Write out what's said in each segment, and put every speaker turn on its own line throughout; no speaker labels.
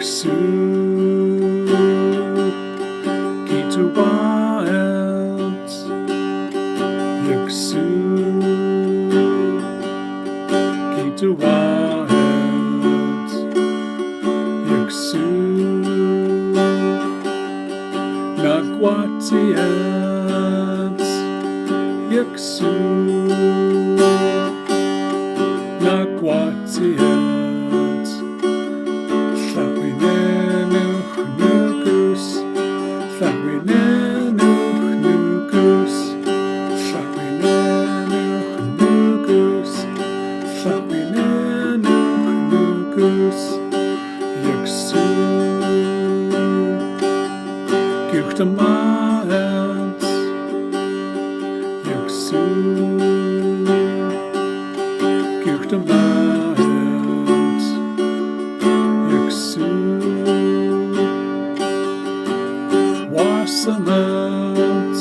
Yüksu Kita wild Yüksu Kita wild Yüksu Nagwatians Yüksu Nagwatians Llawinenwch nugus Llawinenwch nugus Llawinenwch nugus Llawinenwch nugus Yüksu Gewch dy maent Yüksu Gewch dy maent Yüksu Wasament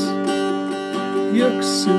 Yüksu